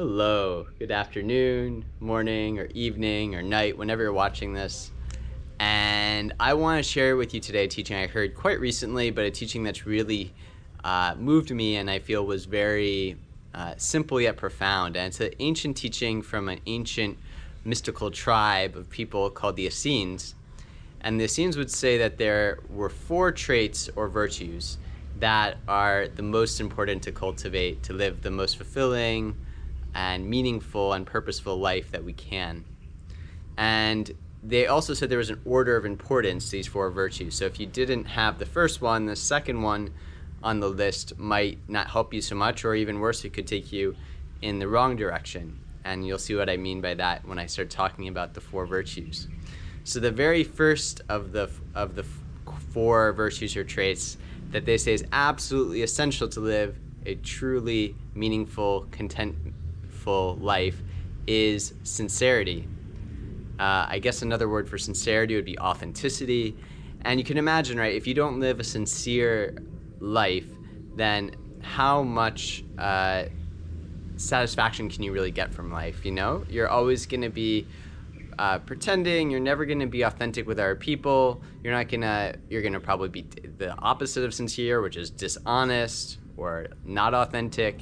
Hello, good afternoon, morning, or evening, or night, whenever you're watching this. And I want to share with you today a teaching I heard quite recently, but a teaching that's really moved me and I feel was very simple yet profound. And it's an ancient teaching from an ancient mystical tribe of people called the Essenes. And the Essenes would say that there were 4 traits or virtues that are the most important to cultivate to live the most fulfilling and meaningful and purposeful life that we can. And they also said there was an order of importance to these 4 virtues. So if you didn't have the first one, the second one on the list might not help you so much, or even worse, it could take you in the wrong direction. And you'll see what I mean by that when I start talking about the 4 virtues. So the very first of the 4 virtues or traits that they say is absolutely essential to live a truly meaningful, contentful life is sincerity. I guess another word for sincerity would be authenticity. And you can imagine, right, if you don't live a sincere life, then how much satisfaction can you really get from life, you know? You're always going to be pretending. You're never going to be authentic with other people. You're going to probably be the opposite of sincere, which is dishonest or not authentic.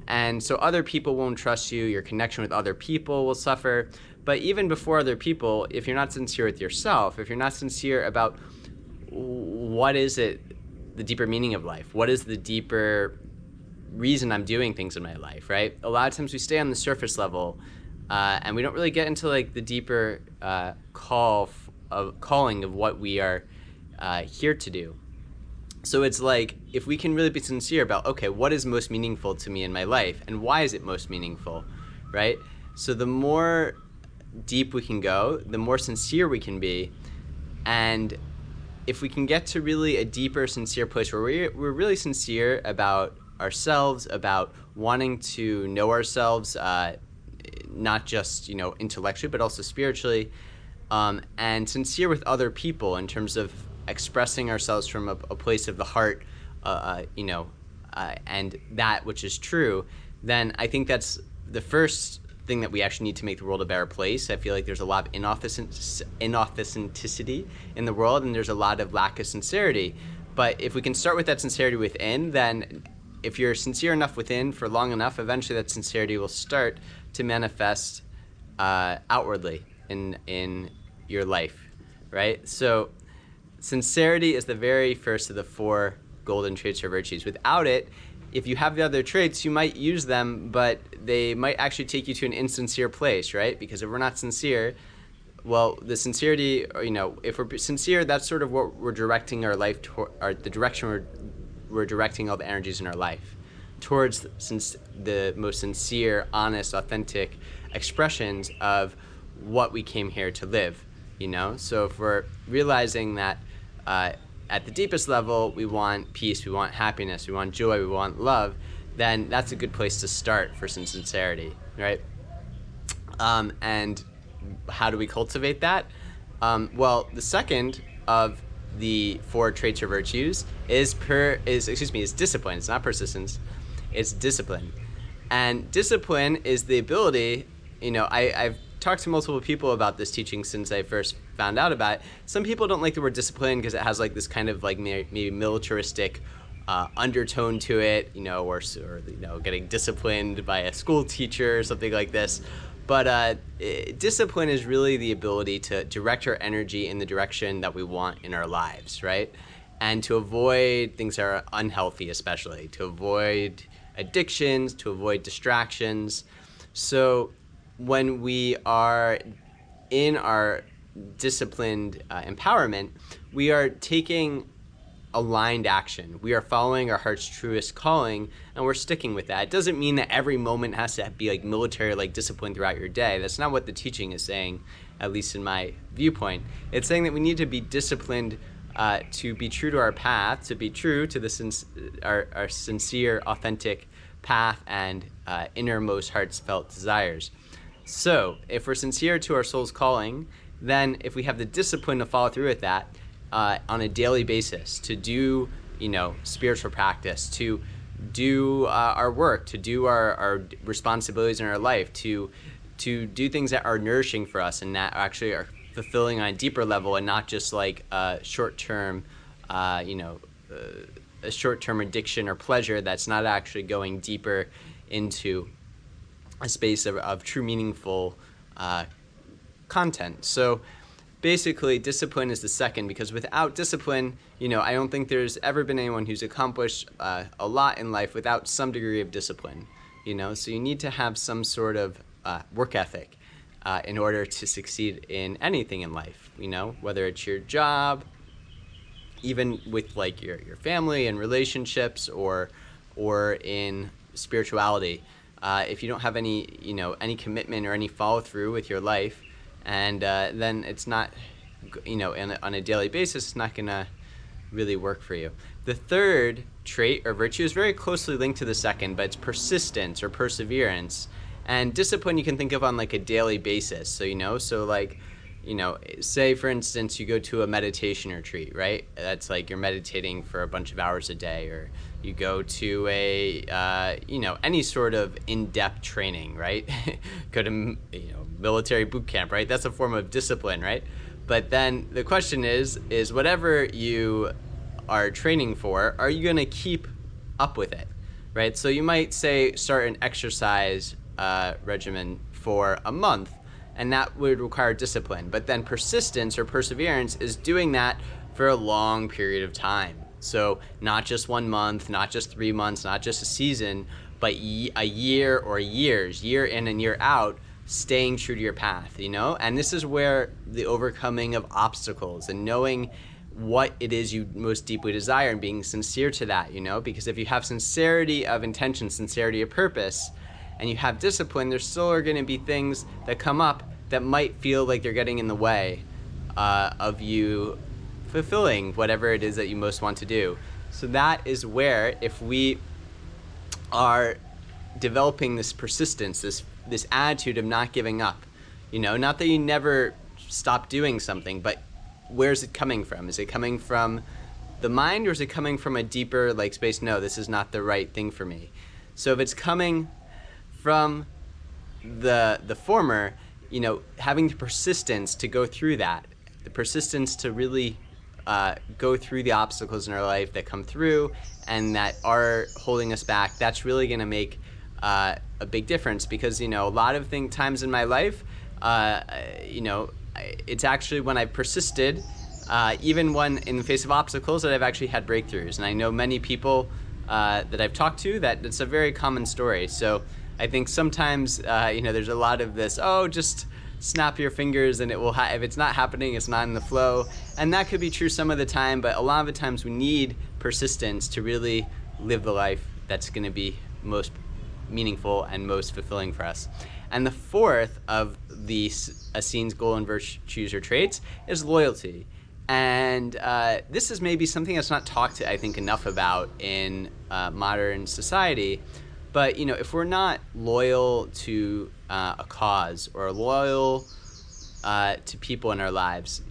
And so other people won't trust you. Your connection with other people will suffer. But even before other people, if you're not sincere with yourself, if you're not sincere about what is it, the deeper meaning of life, what is the deeper reason I'm doing things in my life, right? A lot of times we stay on the surface level and we don't really get into like the deeper calling of what we are here to do. So it's like, if we can really be sincere about, okay, what is most meaningful to me in my life and why is it most meaningful, right? So the more deep we can go, the more sincere we can be. And if we can get to really a deeper, sincere place where we're really sincere about ourselves, about wanting to know ourselves, not just, intellectually, but also spiritually, and sincere with other people in terms of expressing ourselves from a place of the heart, and that which is true, then I think that's the first thing that we actually need to make the world a better place. I feel like there's a lot of inauthenticity in the world, and there's a lot of lack of sincerity. But if we can start with that sincerity within, then if you're sincere enough within for long enough, eventually that sincerity will start to manifest outwardly in your life, right? So sincerity is the very first of the 4 golden traits or virtues. Without it, if you have the other traits, you might use them, but they might actually take you to an insincere place, right? Because if we're not sincere, well, the sincerity, if we're sincere, that's sort of what we're directing our life toward, or the direction we're directing all the energies in our life towards, since the most sincere, honest, authentic expressions of what we came here to live, So if we're realizing that at the deepest level, we want peace, we want happiness, we want joy, we want love, then that's a good place to start for some sincerity, right? And how do we cultivate that? Well, the second of the 4 traits or virtues is discipline. It's not persistence, it's discipline. And discipline is the ability, I've talked to multiple people about this teaching since I first found out about it. Some people don't like the word discipline because it has like this kind of like maybe militaristic undertone to it, or getting disciplined by a school teacher or something like this. But discipline is really the ability to direct our energy in the direction that we want in our lives, right? And to avoid things that are unhealthy, especially to avoid addictions, to avoid distractions. So when we are in our disciplined empowerment, we are taking aligned action. We are following our heart's truest calling, and we're sticking with that. It doesn't mean that every moment has to be like military, like discipline throughout your day. That's not what the teaching is saying, at least in my viewpoint. It's saying that we need to be disciplined to be true to our path, to be true to our sincere, authentic path and innermost heart's-felt desires. So if we're sincere to our soul's calling, then if we have the discipline to follow through with that on a daily basis, to do spiritual practice, to do our work, to do our responsibilities in our life, to do things that are nourishing for us and that actually are fulfilling on a deeper level, and not just like short term, you know, a short term addiction or pleasure that's not actually going deeper into a space of true meaningful content. So basically, discipline is the second, because without discipline, I don't think there's ever been anyone who's accomplished a lot in life without some degree of discipline. So you need to have some sort of work ethic in order to succeed in anything in life. Whether it's your job, even with like your family and relationships, or in spirituality. If you don't have any commitment or any follow through with your life, and then it's not, on a daily basis, it's not gonna really work for you. The third trait or virtue is very closely linked to the second, but it's persistence or perseverance. And discipline you can think of on like a daily basis. So like, say for instance you go to a meditation retreat, right? That's like you're meditating for a bunch of hours a day, or you go to a any sort of in-depth training, right? Go to military boot camp, right? That's a form of discipline, right? But then the question is whatever you are training for, are you going to keep up with it, right? So you might say start an exercise regimen for a month, and that would require discipline. But then persistence or perseverance is doing that for a long period of time. So not just 1 month, not just 3 months, not just a season, but a year or years, year in and year out, staying true to your path, And this is where the overcoming of obstacles and knowing what it is you most deeply desire and being sincere to that, Because if you have sincerity of intention, sincerity of purpose, and you have discipline, there still are going to be things that come up that might feel like they're getting in the way of you fulfilling whatever it is that you most want to do. So that is where, if we are developing this persistence, this attitude of not giving up, not that you never stop doing something, but where's it coming from? Is it coming from the mind, or is it coming from a deeper like space? No, this is not the right thing for me. So if it's coming from the former, having the persistence to go through that, the persistence to really go through the obstacles in our life that come through and that are holding us back, that's really going to make a big difference. Because a lot of times in my life, it's actually when I persisted, even when in the face of obstacles, that I've actually had breakthroughs. And I know many people that I've talked to that it's a very common story. So I think sometimes, there's a lot of this, just snap your fingers and it will, if it's not happening, it's not in the flow. And that could be true some of the time, but a lot of the times we need persistence to really live the life that's going to be most meaningful and most fulfilling for us. And the fourth of the Essenes golden virtues or traits is loyalty. And this is maybe something that's not talked, I think, enough about in modern society. But if we're not loyal to a cause, or loyal to people in our lives,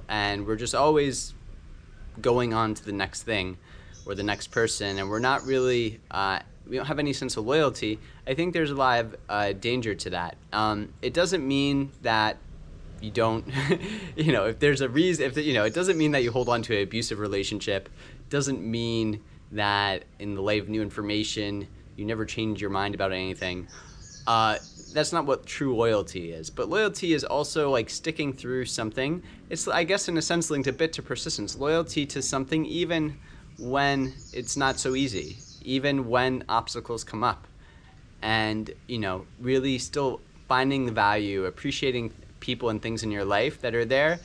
and we're just always going on to the next thing or the next person, and we're not really, we don't have any sense of loyalty, I think there's a lot of danger to that. It doesn't mean that you don't, if there's a reason, it doesn't mean that you hold on to an abusive relationship. It doesn't mean that in the light of new information, you never change your mind about anything. That's not what true loyalty is. But loyalty is also like sticking through something. It's, I guess, in a sense linked a bit to persistence. Loyalty to something even when it's not so easy, even when obstacles come up. And, really still finding the value, appreciating people and things in your life that are there.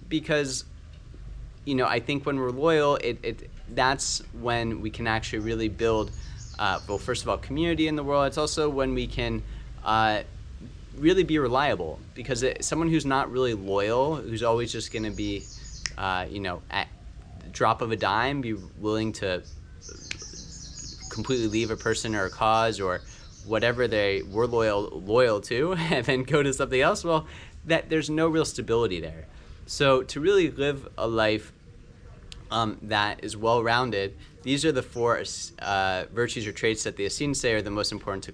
Because, I think when we're loyal, that's when we can actually really build first of all, community in the world. It's also when we can really be reliable, because someone who's not really loyal, who's always just going to be, at the drop of a dime, be willing to completely leave a person or a cause or whatever they were loyal to, and then go to something else, well, that there's no real stability there. So to really live a life that is well-rounded, these are the four virtues or traits that the Essenes say are the most important to